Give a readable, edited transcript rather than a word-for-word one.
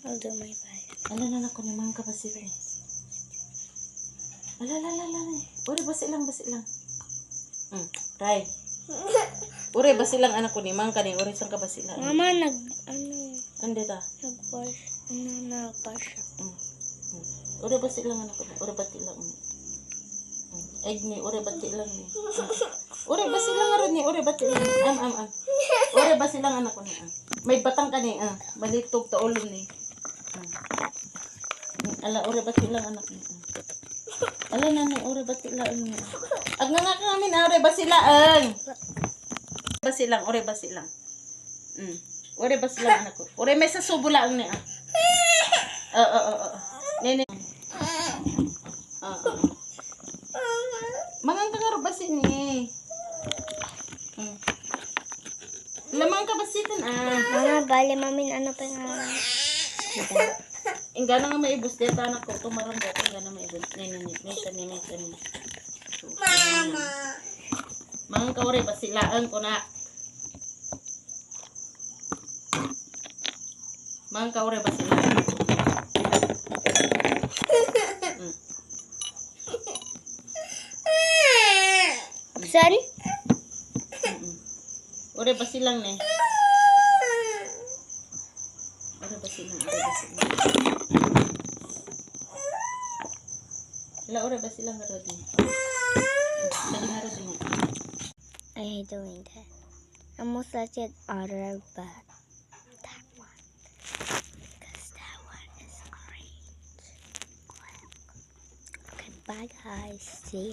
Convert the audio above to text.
I'll do my best. Ala ko ni mga kapasira eh. Ala. Uri basi lang. Try. Uri basi lang anak ko ni mga kani. Uri sang kabasi lang. Mama, Andi ta. nag-wash. Nag-wash ako. Uri basi lang anak ko. Uri bati lang. Egg ni. Uri bati lang ni. Uri basi lang aron ni. Uri bati lang. Uri basi lang anak ko ni. May batang ka ni. Balitog ta ulo ni. Ala, uri bati lang anak ni. Ala nanay, uri bati lang ni. Ag nga kami na, uri basi lang. Uri basi lang. Uri basi lang anak ko. Uri may sasubo lang ni. Nene. Mangang ka nga basi ni. Lamang ka basitan Mama, bali mamin ano pa nga. Ingga na nga maibos dito anak ko. Tumarang dito. Ingga na maibos. Nini. Mama. Mangang ka uri basilaan ko na. Mangang ka uri basilaan. Sorry? Uri basilang ni. Uri basilang. Ila uri basilang ka rin. Dali nga rin mo. I hate doing that. I almost let it order, but that one. Because that one is great. Okay, bye guys. See you.